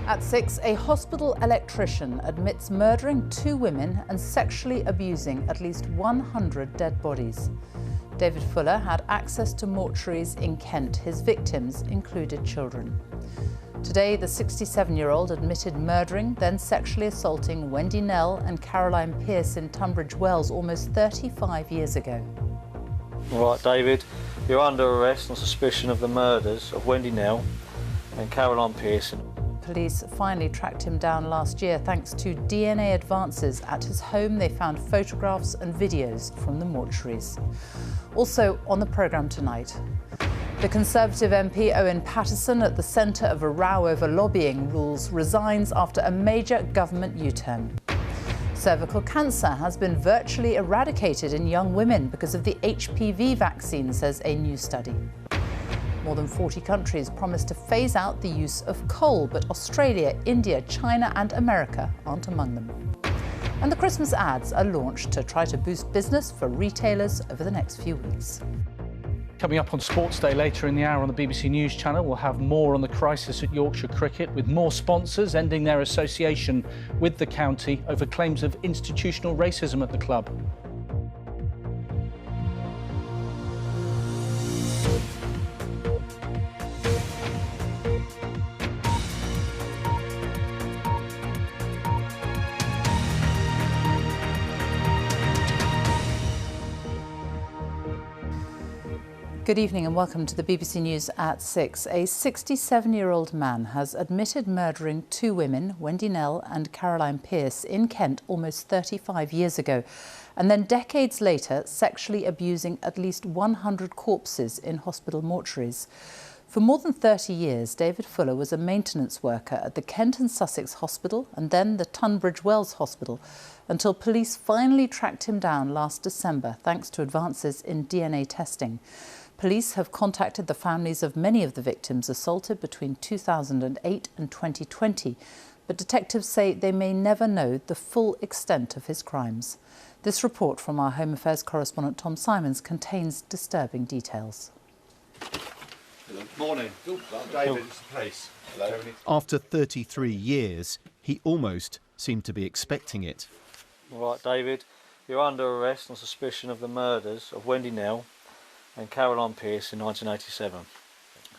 At 6, a hospital electrician admits murdering 2 women and sexually abusing at least 100 dead bodies. David Fuller had access to mortuaries in Kent. His victims included children. Today, the 67-year-old admitted murdering, then sexually assaulting Wendy Nell and Caroline Pearce in Tunbridge Wells almost 35 years ago. All right, David, you're under arrest on suspicion of the murders of Wendy Nell and Caroline Pearce. Police finally tracked him down last year thanks to DNA advances. At his home, they found photographs and videos from the mortuaries. Also on the programme tonight, the Conservative MP Owen Paterson, at the centre of a row over lobbying rules, resigns after a major government U-turn. Cervical cancer has been virtually eradicated in young women because of the HPV vaccine, says a new study. More than 40 countries promised to phase out the use of coal, but Australia, India, China and America aren't among them. And the Christmas ads are launched to try to boost business for retailers over the next few weeks. Coming up on Sports Day later in the hour on the BBC News Channel, we'll have more on the crisis at Yorkshire Cricket, with more sponsors ending their association with the county over claims of institutional racism at the club. Good evening and welcome to the BBC News at 6. A 67-year-old man has admitted murdering 2 women, Wendy Nell and Caroline Pearce, in Kent almost 35 years ago, and then decades later sexually abusing at least 100 corpses in hospital mortuaries. For more than 30 years, David Fuller was a maintenance worker at the Kent and Sussex Hospital and then the Tunbridge Wells Hospital, until police finally tracked him down last December thanks to advances in DNA testing. Police have contacted the families of many of the victims assaulted between 2008 and 2020, but detectives say they may never know the full extent of his crimes. This report from our Home Affairs correspondent Tom Simons contains disturbing details. Hello. Morning. David, it's the police. Hello. After 33 years, he almost seemed to be expecting it. All right, David, you're under arrest on suspicion of the murders of Wendy Nell and Caroline Pearce in 1987. Do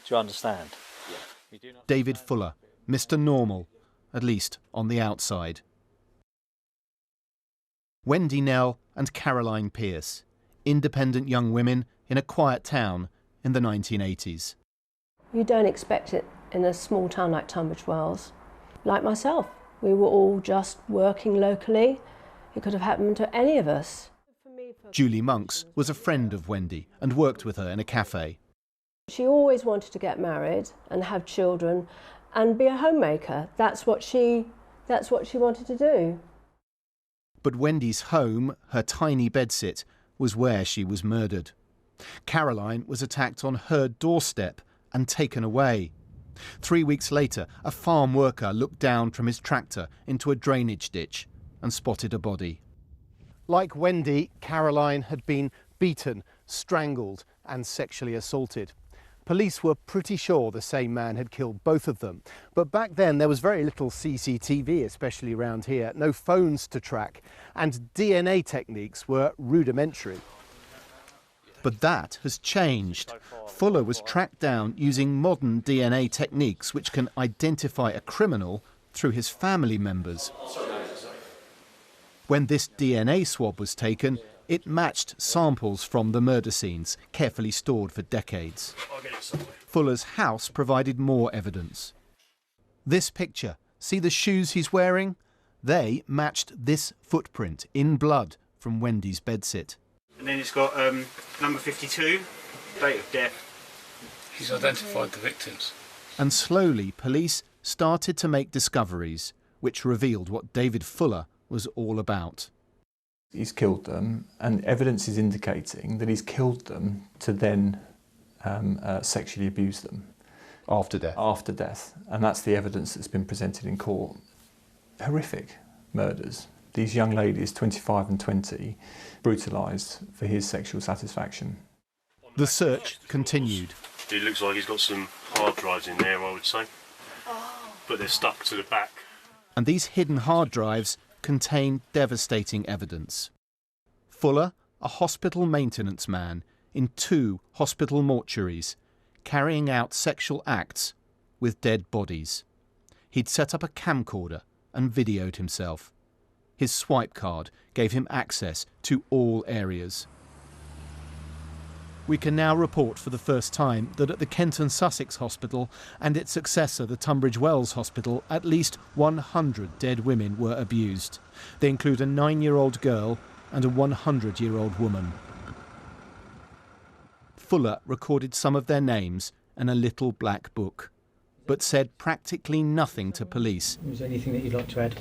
you understand? Yeah. David Fuller, Mr. Normal, at least on the outside. Wendy Nell and Caroline Pearce, independent young women in a quiet town in the 1980s. You don't expect it in a small town like Tunbridge Wells. Like myself, we were all just working locally. It could have happened to any of us. Julie Monks was a friend of Wendy and worked with her in a cafe. She always wanted to get married and have children and be a homemaker. That's what she wanted to do. But Wendy's home, her tiny bedsit, was where she was murdered. Caroline was attacked on her doorstep and taken away. 3 weeks later, a farm worker looked down from his tractor into a drainage ditch and spotted a body. Like Wendy, Caroline had been beaten, strangled and sexually assaulted. Police were pretty sure the same man had killed both of them. But back then there was very little CCTV, especially around here, no phones to track, and DNA techniques were rudimentary. But that has changed. Fuller was tracked down using modern DNA techniques which can identify a criminal through his family members. When this DNA swab was taken, it matched samples from the murder scenes, carefully stored for decades. Fuller's house provided more evidence. This picture, see the shoes he's wearing? They matched this footprint in blood from Wendy's bedsit. And then it's got number 52, date of death. He's identified the victims. And slowly, police started to make discoveries which revealed what David Fuller was all about. He's killed them, and evidence is indicating that he's killed them to then sexually abuse them. After death? After death. And that's the evidence that's been presented in court. Horrific murders. These young ladies, 25 and 20, brutalised for his sexual satisfaction. The search continued. It looks like he's got some hard drives in there, I would say. but they're stuck to the back. And these hidden hard drives contain devastating evidence. Fuller, a hospital maintenance man in 2 hospital mortuaries, carrying out sexual acts with dead bodies. He'd set up a camcorder and videoed himself. His swipe card gave him access to all areas. We can now report for the first time that at the Kent and Sussex Hospital and its successor, the Tunbridge Wells Hospital, at least 100 dead women were abused. They include a 9-year-old girl and a 100-year-old woman. Fuller recorded some of their names in a little black book, but said practically nothing to police. Is there anything that you'd like to add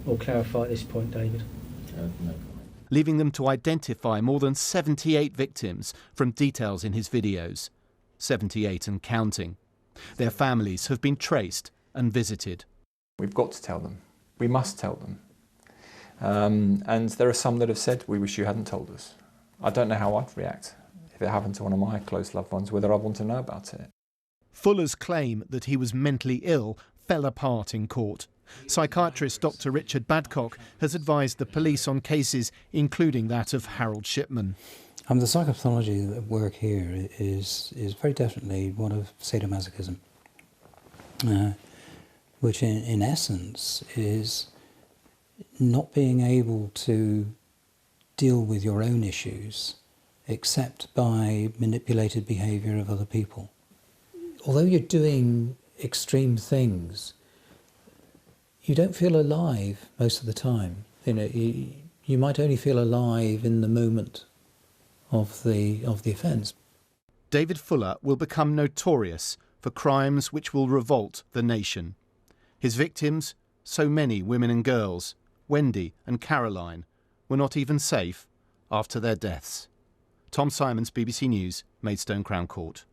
or clarify at this point, David? No. Leaving them to identify more than 78 victims from details in his videos. 78 and counting. Their families have been traced and visited. We've got to tell them. We must tell them. And there are some that have said, we wish you hadn't told us. I don't know how I'd react if it happened to one of my close loved ones, whether I want to know about it. Fuller's claim that he was mentally ill fell apart in court. Psychiatrist Dr. Richard Badcock has advised the police on cases including that of Harold Shipman. The psychopathology at work here is very definitely one of sadomasochism, which in essence is not being able to deal with your own issues except by manipulated behaviour of other people. Although you're doing extreme things, you don't feel alive most of the time. You might only feel alive in the moment of the offence. David Fuller will become notorious for crimes which will revolt the nation. His victims, so many women and girls, Wendy and Caroline, were not even safe after their deaths. Tom Simons, BBC News, Maidstone Crown Court.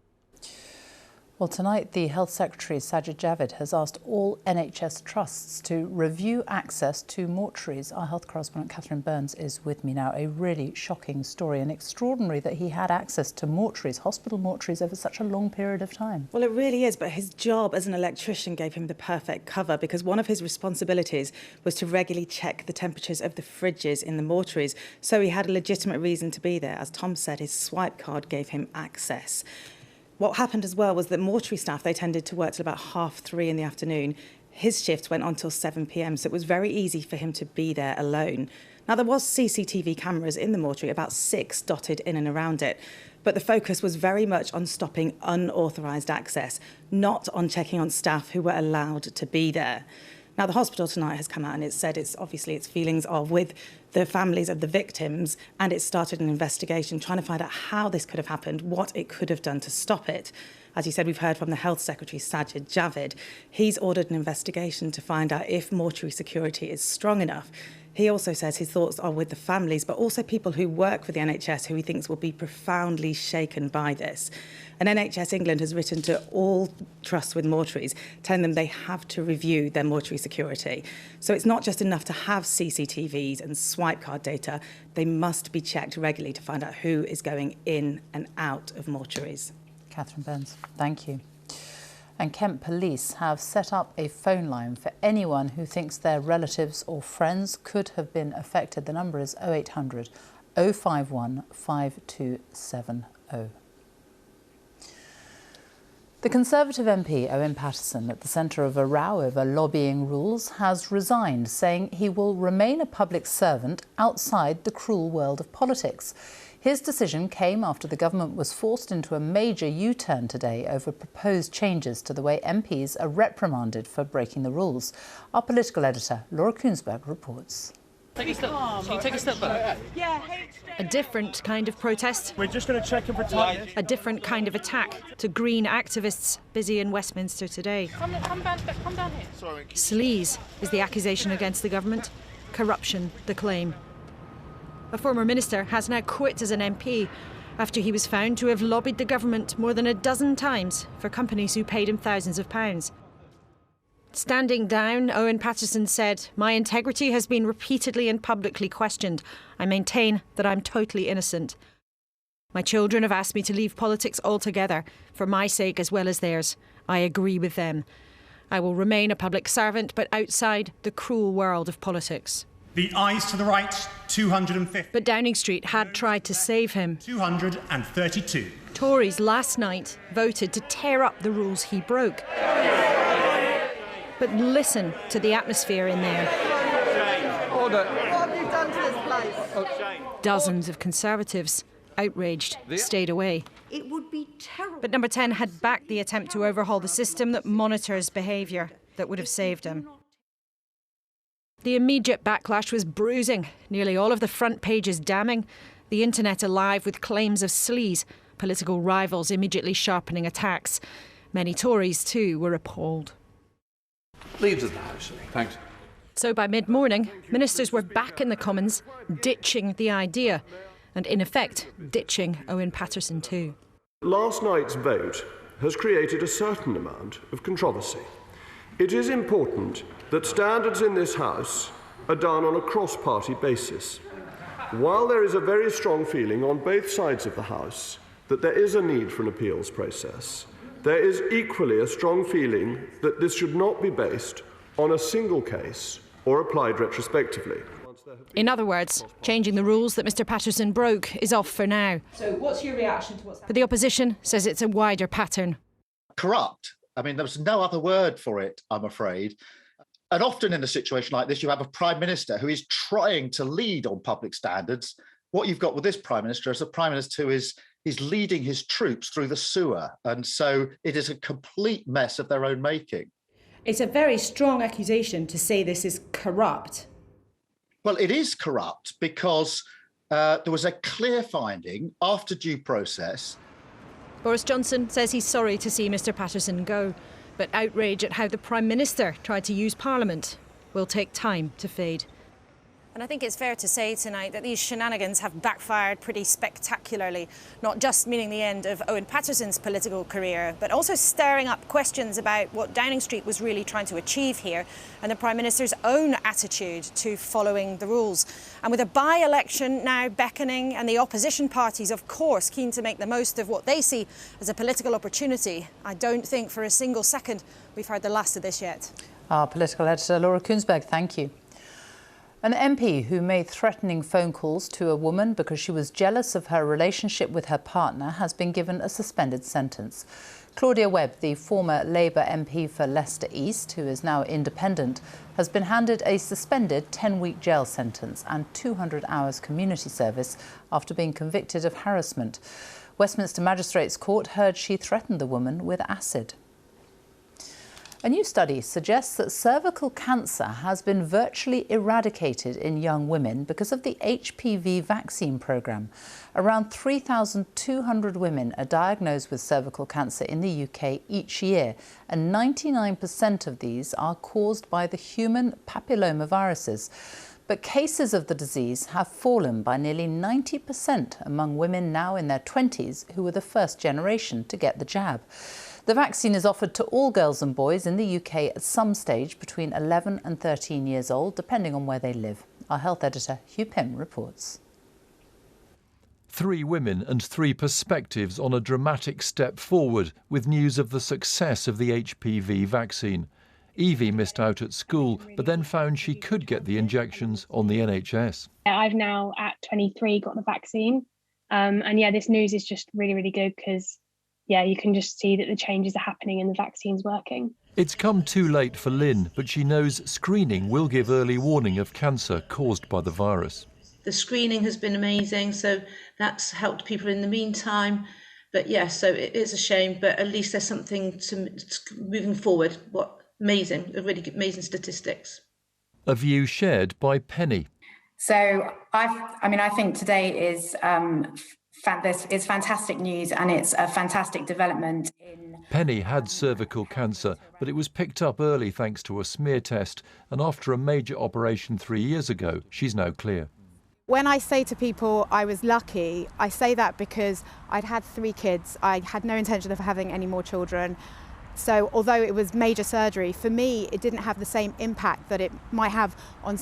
Well, tonight the Health Secretary, Sajid Javid, has asked all NHS trusts to review access to mortuaries. Our health correspondent Catherine Burns is with me now. A really shocking story, and extraordinary that he had access to mortuaries, hospital mortuaries, over such a long period of time. Well, it really is, but his job as an electrician gave him the perfect cover, because one of his responsibilities was to regularly check the temperatures of the fridges in the mortuaries. So he had a legitimate reason to be there. As Tom said, his swipe card gave him access. What happened as well was that mortuary staff, they tended to work till about 3:30 in the afternoon. His shift went on till 7 p.m, so it was very easy for him to be there alone. Now, there was CCTV cameras in the mortuary, about 6 dotted in and around it, but the focus was very much on stopping unauthorised access, not on checking on staff who were allowed to be there. Now, the hospital tonight has come out and it's said its feelings are with the families of the victims, and it started an investigation trying to find out how this could have happened, what it could have done to stop it. As you said, we've heard from the Health Secretary, Sajid Javid. He's ordered an investigation to find out if mortuary security is strong enough. He also says his thoughts are with the families, but also people who work for the NHS who he thinks will be profoundly shaken by this. And NHS England has written to all trusts with mortuaries, telling them they have to review their mortuary security. So it's not just enough to have CCTVs and swipe card data. They must be checked regularly to find out who is going in and out of mortuaries. Catherine Burns, thank you. And Kent Police have set up a phone line for anyone who thinks their relatives or friends could have been affected. The number is 0800 051 5270. The Conservative MP, Owen Paterson, at the centre of a row over lobbying rules, has resigned, saying he will remain a public servant outside the cruel world of politics. His decision came after the government was forced into a major U-turn today over proposed changes to the way MPs are reprimanded for breaking the rules. Our political editor, Laura Kuhnsberg, reports. Take a step back. A different kind of protest. We're just going to check in for time. A different kind of attack to Green activists busy in Westminster today. Come down here. Sorry. Sleaze is the accusation against the government. Corruption, the claim. A former minister has now quit as an MP after he was found to have lobbied the government more than a dozen times for companies who paid him thousands of pounds. Standing down, Owen Paterson said, "My integrity has been repeatedly and publicly questioned. I maintain that I'm totally innocent. My children have asked me to leave politics altogether, for my sake as well as theirs. I agree with them. I will remain a public servant, but outside the cruel world of politics. The ayes to the right, 250. But Downing Street had tried to save him. 232. Tories last night voted to tear up the rules he broke. But listen to the atmosphere in there. Order. What have you done to this place? Dozens of Conservatives, outraged, stayed away. It would be terrible. But Number 10 had backed the attempt to overhaul the system that monitors behaviour that would have saved him. The immediate backlash was bruising, nearly all of the front pages damning, the internet alive with claims of sleaze, political rivals immediately sharpening attacks. Many Tories, too, were appalled. Leaves of the House. Thanks. So by mid-morning, ministers were back in the Commons, ditching the idea, and in effect, ditching Owen Paterson too. Last night's vote has created a certain amount of controversy. It is important that standards in this House are done on a cross-party basis. While there is a very strong feeling on both sides of the House that there is a need for an appeals process, there is equally a strong feeling that this should not be based on a single case or applied retrospectively. In other words, changing the rules that Mr Paterson broke is off for now. So what's your reaction to what's happening? But the opposition says it's a wider pattern. Corrupt. I mean, there's no other word for it, I'm afraid. And often in a situation like this, you have a Prime Minister who is trying to lead on public standards. What you've got with this Prime Minister is a Prime Minister who is leading his troops through the sewer. And so it is a complete mess of their own making. It's a very strong accusation to say this is corrupt. Well, it is corrupt because there was a clear finding after due process. Boris Johnson says he's sorry to see Mr Paterson go, but outrage at how the Prime Minister tried to use Parliament will take time to fade. And I think it's fair to say tonight that these shenanigans have backfired pretty spectacularly, not just meaning the end of Owen Paterson's political career, but also stirring up questions about what Downing Street was really trying to achieve here and the Prime Minister's own attitude to following the rules. And with a by-election now beckoning and the opposition parties, of course, keen to make the most of what they see as a political opportunity, I don't think for a single second we've heard the last of this yet. Our political editor, Laura Kunsberg, thank you. An MP who made threatening phone calls to a woman because she was jealous of her relationship with her partner has been given a suspended sentence. Claudia Webb, the former Labour MP for Leicester East, who is now independent, has been handed a suspended 10-week jail sentence and 200 hours community service after being convicted of harassment. Westminster Magistrates Court heard she threatened the woman with acid. A new study suggests that cervical cancer has been virtually eradicated in young women because of the HPV vaccine programme. Around 3,200 women are diagnosed with cervical cancer in the UK each year, and 99% of these are caused by the human papillomaviruses. But cases of the disease have fallen by nearly 90% among women now in their 20s who were the first generation to get the jab. The vaccine is offered to all girls and boys in the UK at some stage between 11 and 13 years old, depending on where they live. Our health editor, Hugh Pym, reports. 3 women and 3 perspectives on a dramatic step forward with news of the success of the HPV vaccine. Evie missed out at school, but then found she could get the injections on the NHS. I've now, at 23, got the vaccine. And yeah, this news is just really, really good because you can just see that the changes are happening and the vaccine's working. It's come too late for Lynn, but she knows screening will give early warning of cancer caused by the virus. The screening has been amazing, so that's helped people in the meantime. But yes, so it is a shame, but at least there's something to moving forward. Amazing, really amazing statistics. A view shared by Penny. So I think today is it's fantastic news and it's a fantastic development. Penny had cervical cancer, but it was picked up early thanks to a smear test, and after a major operation 3 years ago, she's now clear. When I say to people I was lucky, I say that because I'd had 3 kids. I had no intention of having any more children. So although it was major surgery, for me, it didn't have the same impact that it might have on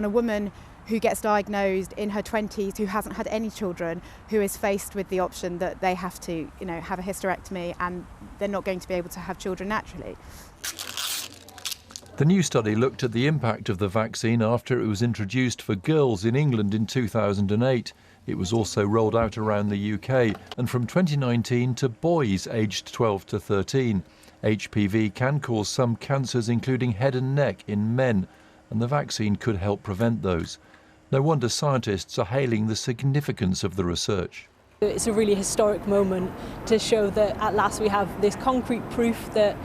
a woman who gets diagnosed in her 20s, who hasn't had any children, who is faced with the option that they have to, have a hysterectomy and they're not going to be able to have children naturally. The new study looked at the impact of the vaccine after it was introduced for girls in England in 2008. It was also rolled out around the UK and from 2019 to boys aged 12 to 13. HPV can cause some cancers, including head and neck, in men, and the vaccine could help prevent those. No wonder scientists are hailing the significance of the research. It's a really historic moment to show that at last we have this concrete proof that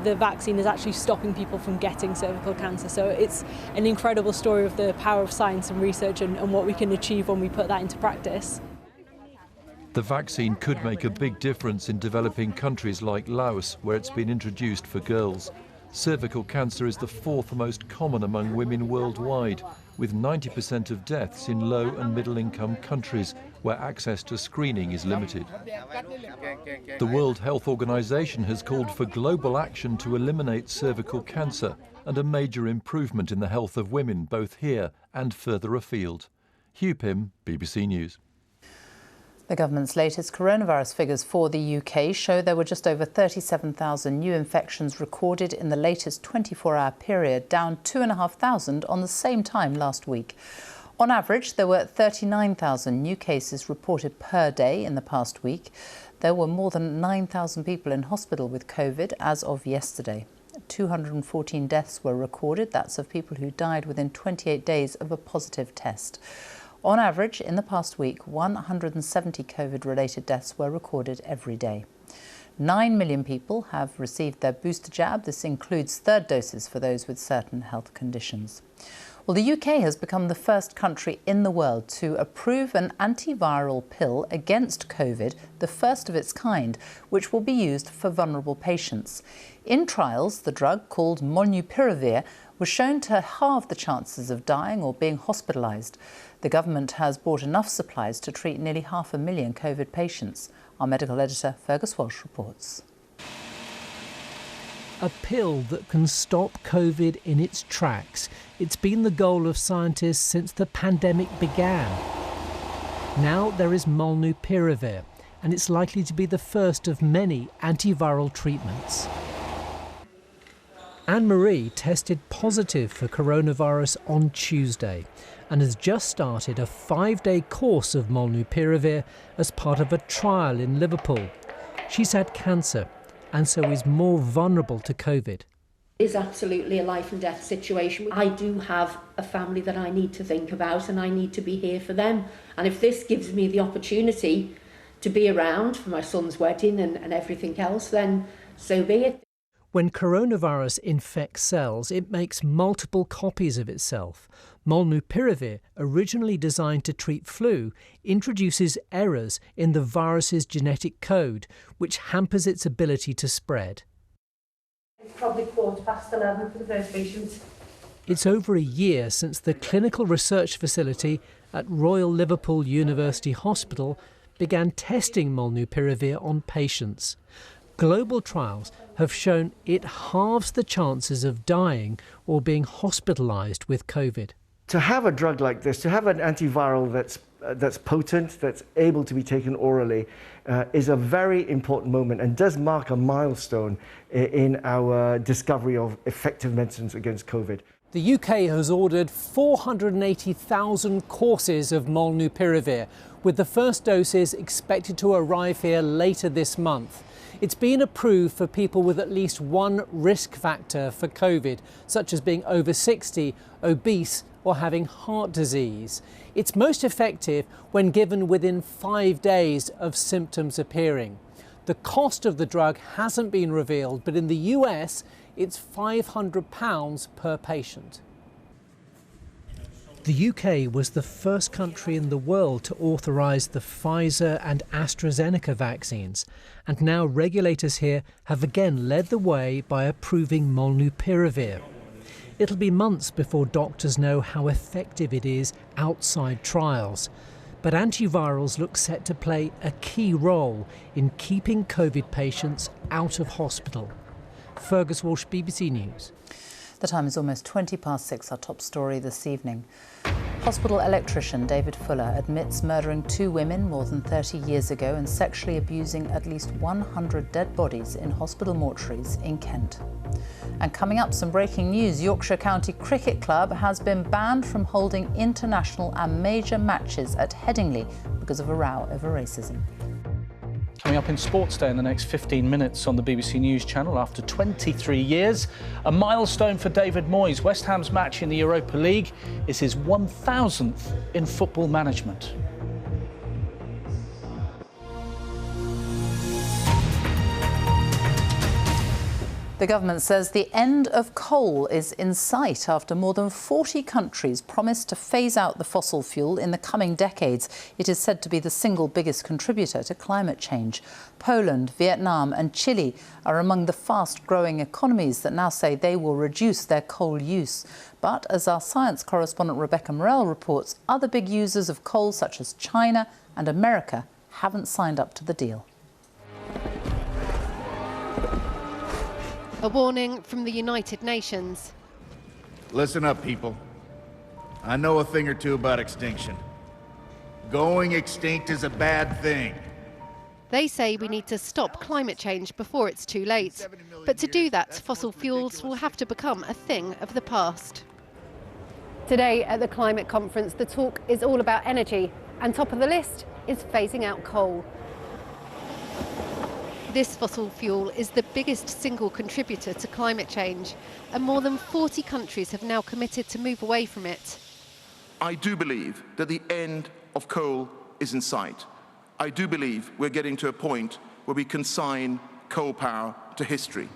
the vaccine is actually stopping people from getting cervical cancer. So it's an incredible story of the power of science and research and what we can achieve when we put that into practice. The vaccine could make a big difference in developing countries like Laos, where it's been introduced for girls. Cervical cancer is the fourth most common among women worldwide, with 90% of deaths in low and middle-income countries, where access to screening is limited. The World Health Organization has called for global action to eliminate cervical cancer and a major improvement in the health of women, both here and further afield. Hugh Pym, BBC News. The government's latest coronavirus figures for the UK show there were just over 37,000 new infections recorded in the latest 24-hour period, down 2,500 on the same time last week. On average, there were 39,000 new cases reported per day in the past week. There were more than 9,000 people in hospital with COVID as of yesterday. 214 deaths were recorded. That's of people who died within 28 days of a positive test. On average, in the past week, 170 COVID-related deaths were recorded every day. 9 million people have received their booster jab. This includes third doses for those with certain health conditions. Well, the UK has become the first country in the world to approve an antiviral pill against COVID, the first of its kind, which will be used for vulnerable patients. In trials, the drug, called molnupiravir, was shown to halve the chances of dying or being hospitalised. The government has bought enough supplies to treat nearly 500,000 COVID patients. Our medical editor, Fergus Walsh, reports. A pill that can stop COVID in its tracks. It's been the goal of scientists since the pandemic began. Now there is molnupiravir, and it's likely to be the first of many antiviral treatments. Anne-Marie tested positive for coronavirus on Tuesday and has just started a 5-day course of molnupiravir as part of a trial in Liverpool. She's had cancer and so is more vulnerable to COVID. It is absolutely a life and death situation. I do have a family that I need to think about and I need to be here for them. And if this gives me the opportunity to be around for my son's wedding and everything else, then so be it. When coronavirus infects cells, it makes multiple copies of itself. Molnupiravir, originally designed to treat flu, introduces errors in the virus's genetic code, which hampers its ability to spread. It's probably 11:15 for the first patient. It's over a year since the clinical research facility at Royal Liverpool University Hospital began testing molnupiravir on patients. Global trials have shown it halves the chances of dying or being hospitalised with COVID. To have a drug like this, to have an antiviral that's potent, that's able to be taken orally, is a very important moment and does mark a milestone in our discovery of effective medicines against COVID. The UK has ordered 480,000 courses of molnupiravir, with the first doses expected to arrive here later this month. It's been approved for people with at least one risk factor for COVID, such as being over 60, obese, or having heart disease. It's most effective when given within 5 days of symptoms appearing. The cost of the drug hasn't been revealed, but in the US, it's £500 per patient. The UK was the first country in the world to authorise the Pfizer and AstraZeneca vaccines, and now regulators here have again led the way by approving molnupiravir. It'll be months before doctors know how effective it is outside trials, but antivirals look set to play a key role in keeping COVID patients out of hospital. Fergus Walsh, BBC News. The time is almost 6:20. Our top story this evening. Hospital electrician David Fuller admits murdering 2 women more than 30 years ago and sexually abusing at least 100 dead bodies in hospital mortuaries in Kent. And coming up, some breaking news. Yorkshire County Cricket Club has been banned from holding international and major matches at Headingley because of a row over racism. Coming up in Sports Day in the next 15 minutes on the BBC News channel after 23 years. A milestone for David Moyes. West Ham's match in the Europa League is his 1,000th in football management. The government says the end of coal is in sight after more than 40 countries promised to phase out the fossil fuel in the coming decades. It is said to be the single biggest contributor to climate change. Poland, Vietnam and Chile are among the fast-growing economies that now say they will reduce their coal use. But as our science correspondent Rebecca Morell reports, other big users of coal such as China and America haven't signed up to the deal. A warning from the United Nations. Listen up, people. I know a thing or two about extinction. Going extinct is a bad thing. They say we need to stop climate change before it's too late. But to do that, fossil fuels will have to become a thing of the past. Today at the climate conference, the talk is all about energy, and top of the list is phasing out coal. This fossil fuel is the biggest single contributor to climate change, and more than 40 countries have now committed to move away from it. I do believe that the end of coal is in sight. I do believe we're getting to a point where we consign coal power to history.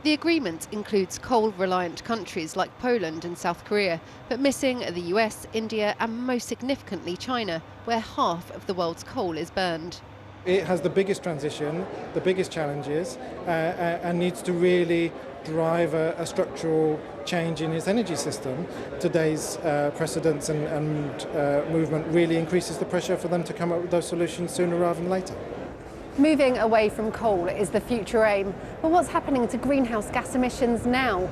The agreement includes coal-reliant countries like Poland and South Korea, but missing are the US, India and most significantly China, where half of the world's coal is burned. It has the biggest transition, the biggest challenges, and needs to really drive a structural change in its energy system. Today's precedents and movement really increases the pressure for them to come up with those solutions sooner rather than later. Moving away from coal is the future aim, but what's happening to greenhouse gas emissions now?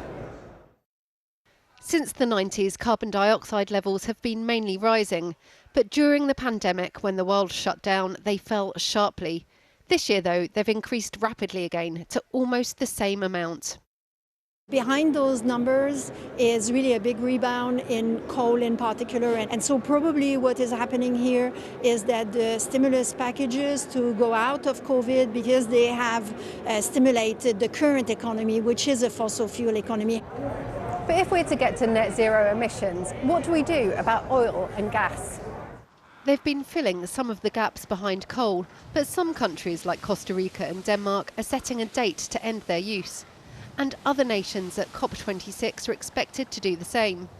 Since the 90s, carbon dioxide levels have been mainly rising, but during the pandemic, when the world shut down, they fell sharply. This year, though, they've increased rapidly again to almost the same amount. Behind those numbers is really a big rebound in coal in particular. And so probably what is happening here is that the stimulus packages to go out of COVID, because they have stimulated the current economy, which is a fossil fuel economy. But if we're to get to net zero emissions, what do we do about oil and gas? They've been filling some of the gaps behind coal, but some countries like Costa Rica and Denmark are setting a date to end their use. And other nations at COP26 are expected to do the same.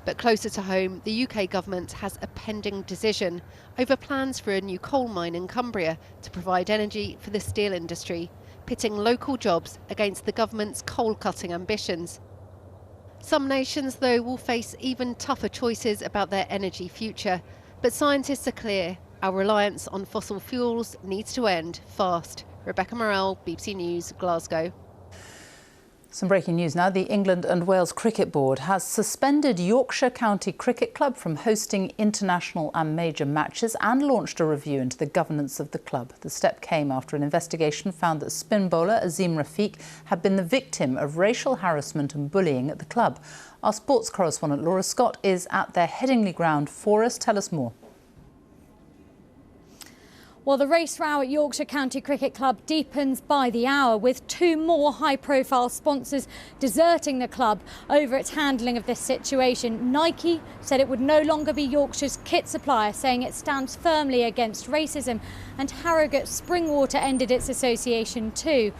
But closer to home, the UK government has a pending decision over plans for a new coal mine in Cumbria to provide energy for the steel industry, pitting local jobs against the government's coal-cutting ambitions. Some nations, though, will face even tougher choices about their energy future. But scientists are clear, our reliance on fossil fuels needs to end fast. Rebecca Morell, BBC News, Glasgow. Some breaking news now. The England and Wales Cricket Board has suspended Yorkshire County Cricket Club from hosting international and major matches and launched a review into the governance of the club. The step came after an investigation found that spin bowler Azim Rafiq had been the victim of racial harassment and bullying at the club. Our sports correspondent Laura Scott is at their Headingley ground for us. Tell us more. Well, the race row at Yorkshire County Cricket Club deepens by the hour, with 2 more high-profile sponsors deserting the club over its handling of this situation. Nike said it would no longer be Yorkshire's kit supplier, saying it stands firmly against racism, and Harrogate Springwater ended its association too.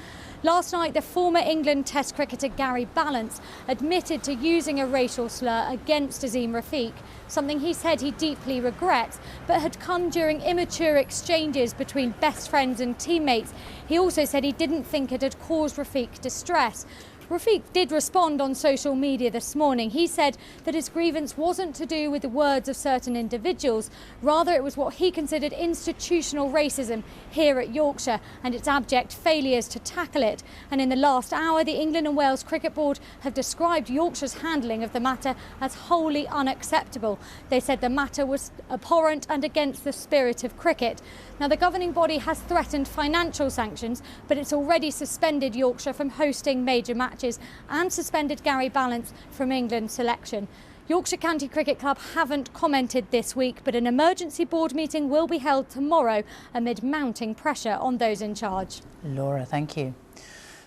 Last night, the former England Test cricketer Gary Ballance admitted to using a racial slur against Azim Rafiq, something he said he deeply regrets, but had come during immature exchanges between best friends and teammates. He also said he didn't think it had caused Rafiq distress. Rafiq did respond on social media this morning. He said that his grievance wasn't to do with the words of certain individuals, rather it was what he considered institutional racism here at Yorkshire and its abject failures to tackle it. And in the last hour, the England and Wales Cricket Board have described Yorkshire's handling of the matter as wholly unacceptable. They said the matter was abhorrent and against the spirit of cricket. Now, the governing body has threatened financial sanctions, but it's already suspended Yorkshire from hosting major matches and suspended Gary Ballance from England's selection. Yorkshire County Cricket Club haven't commented this week, but an emergency board meeting will be held tomorrow amid mounting pressure on those in charge. Laura, thank you.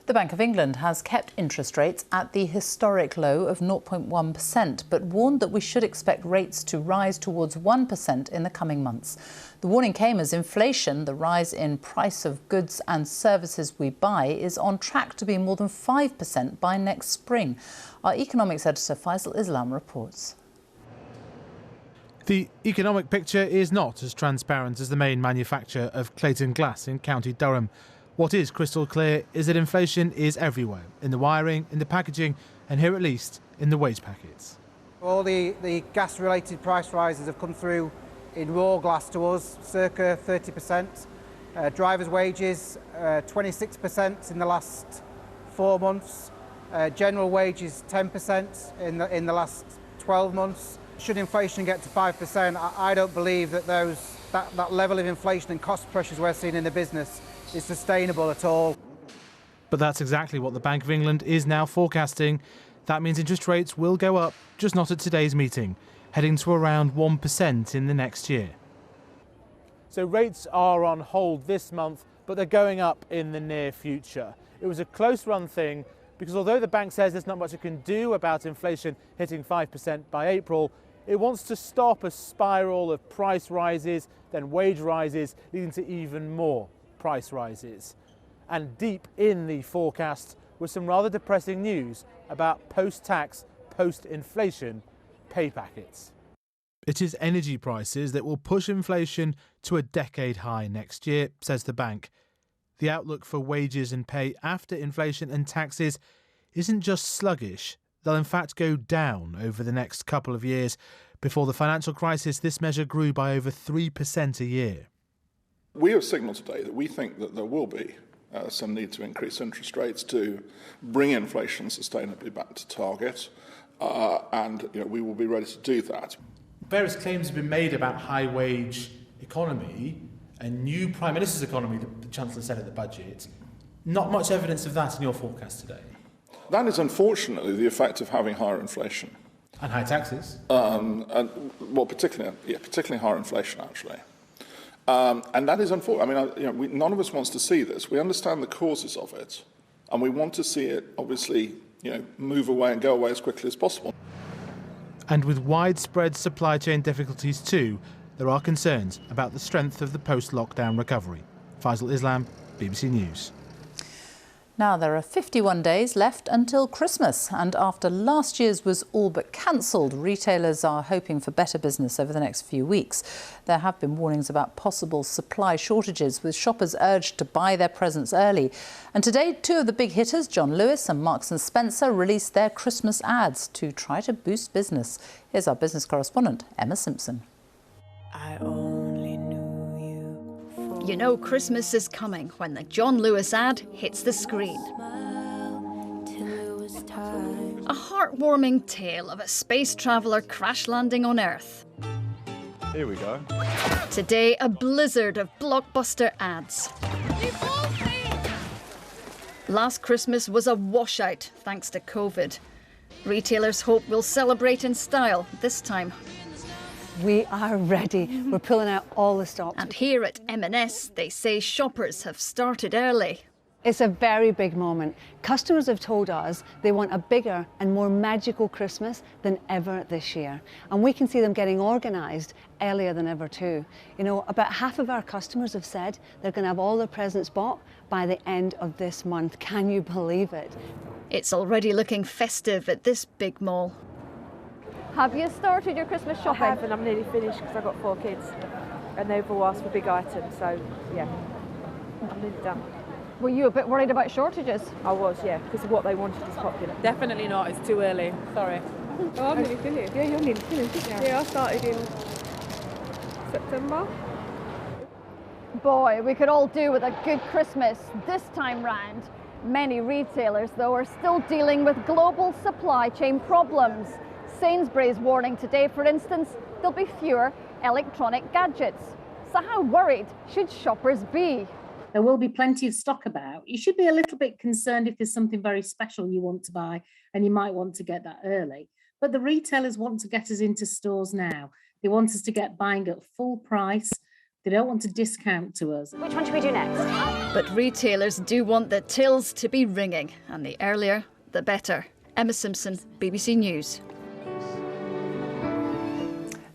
The Bank of England has kept interest rates at the historic low of 0.1%, but warned that we should expect rates to rise towards 1% in the coming months. The warning came as inflation, the rise in price of goods and services we buy, is on track to be more than 5% by next spring. Our economics editor Faisal Islam reports. The economic picture is not as transparent as the main manufacturer of Clayton Glass in County Durham. What is crystal clear is that inflation is everywhere, in the wiring, in the packaging, and here at least in the wage packets. All the gas-related price rises have come through in raw glass to us, circa 30%. Drivers' wages, 26% in the last 4 months. General wages, 10% in the last 12 months. Should inflation get to 5%, I don't believe that that level of inflation and cost pressures we're seeing in the business is sustainable at all. But that's exactly what the Bank of England is now forecasting. That means interest rates will go up, just not at today's meeting, heading to around 1% in the next year. So rates are on hold this month, but they're going up in the near future. It was a close-run thing because although the bank says there's not much it can do about inflation hitting 5% by April, it wants to stop a spiral of price rises, then wage rises, leading to even more price rises. And deep in the forecast was some rather depressing news about post-tax, post-inflation pay packets. It is energy prices that will push inflation to a decade high next year, says the bank. The outlook for wages and pay after inflation and taxes isn't just sluggish. They'll in fact go down over the next couple of years. Before the financial crisis, this measure grew by over 3% a year. We have signalled today that we think that there will be some need to increase interest rates to bring inflation sustainably back to target, and we will be ready to do that. Various claims have been made about high-wage economy, a new Prime Minister's economy, the Chancellor said at the budget. Not much evidence of that in your forecast today. That is unfortunately the effect of having higher inflation. And high taxes. Particularly higher inflation, actually. And that is unfortunate. None of us wants to see this. We understand the causes of it, and we want to see it, obviously, move away and go away as quickly as possible. And with widespread supply chain difficulties too, there are concerns about the strength of the post-lockdown recovery. Faisal Islam, BBC News. Now, there are 51 days left until Christmas, and after last year's was all but cancelled, retailers are hoping for better business over the next few weeks. There have been warnings about possible supply shortages, with shoppers urged to buy their presents early. And today, two of the big hitters, John Lewis and Marks & Spencer, released their Christmas ads to try to boost business. Here's our business correspondent, Emma Simpson. You know Christmas is coming when the John Lewis ad hits the screen. A heartwarming tale of a space traveller crash landing on Earth. Here we go. Today, a blizzard of blockbuster ads. Last Christmas was a washout thanks to COVID. Retailers hope we'll celebrate in style this time. We are ready. We're pulling out all the stops. And here at M&S, they say shoppers have started early. It's a very big moment. Customers have told us they want a bigger and more magical Christmas than ever this year. And we can see them getting organised earlier than ever too. About half of our customers have said they're going to have all their presents bought by the end of this month. Can you believe it? It's already looking festive at this big mall. Have you started your Christmas shopping? I have, and I'm nearly finished because I've got 4 kids and they've all asked for big items, so yeah, I'm nearly done. Were you a bit worried about shortages? I was, yeah, because of what they wanted is popular. Definitely not, it's too early. Sorry. Oh, I'm nearly finished. Yeah, you're nearly finished, aren't you? Yeah, I started in September. Boy, we could all do with a good Christmas this time round. Many retailers, though, are still dealing with global supply chain problems. Sainsbury's warning today, for instance, there'll be fewer electronic gadgets. So how worried should shoppers be? There will be plenty of stock about. You should be a little bit concerned if there's something very special you want to buy and you might want to get that early. But the retailers want to get us into stores now. They want us to get buying at full price. They don't want to discount to us. Which one should we do next? But retailers do want the tills to be ringing, and the earlier, the better. Emma Simpson, BBC News.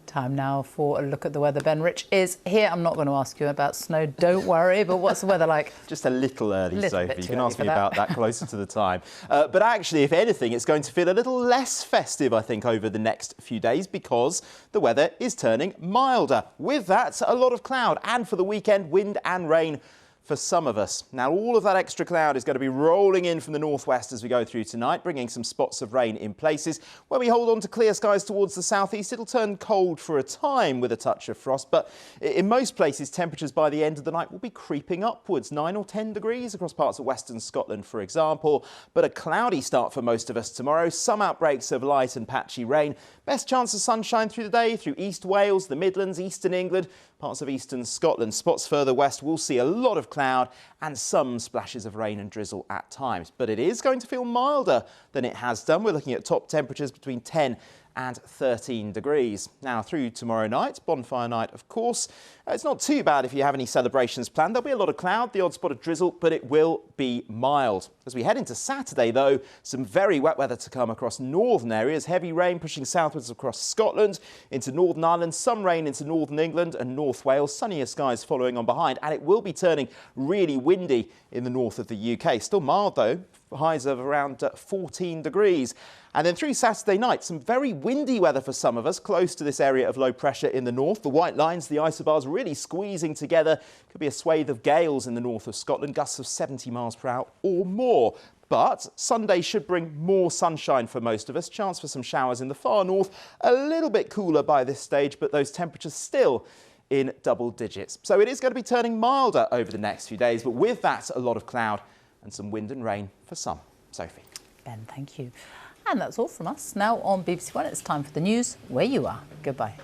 Time now for a look at the weather. Ben Rich is here. I'm not going to ask you about snow, don't worry, but what's the weather like? Just a little early, Sophie. You can ask me that. about that closer to the time. But actually, if anything, it's going to feel a little less festive, I think, over the next few days because the weather is turning milder. With that, a lot of cloud and for the weekend, wind and rain for some of us. Now, all of that extra cloud is going to be rolling in from the northwest as we go through tonight, bringing some spots of rain in places. When we hold on to clear skies towards the southeast, it'll turn cold for a time with a touch of frost, but in most places, temperatures by the end of the night will be creeping upwards, 9 or 10 degrees across parts of western Scotland, for example. But a cloudy start for most of us tomorrow. Some outbreaks of light and patchy rain. Best chance of sunshine through the day through East Wales, the Midlands, eastern England, parts of eastern Scotland. Spots further west will see a lot of cloud and some splashes of rain and drizzle at times. But it is going to feel milder than it has done. We're looking at top temperatures between 10 and 13 degrees. Now through tomorrow night, bonfire night of course. It's not too bad if you have any celebrations planned. There'll be a lot of cloud, the odd spot of drizzle, but it will be mild. As we head into Saturday though, some very wet weather to come across northern areas. Heavy rain pushing southwards across Scotland into Northern Ireland, some rain into northern England and North Wales, sunnier skies following on behind, and it will be turning really windy in the north of the UK. Still mild though, highs of around 14 degrees. And then through Saturday night, some very windy weather for some of us close to this area of low pressure in the north. The white lines, the isobars really squeezing together. Could be a swathe of gales in the north of Scotland, gusts of 70 miles per hour or more. But Sunday should bring more sunshine for most of us. Chance for some showers in the far north. A little bit cooler by this stage, but those temperatures still in double digits. So it is going to be turning milder over the next few days, but with that, a lot of cloud and some wind and rain for some. Sophie. Ben, thank you. And that's all from us. Now on BBC One, it's time for the news where you are. Goodbye.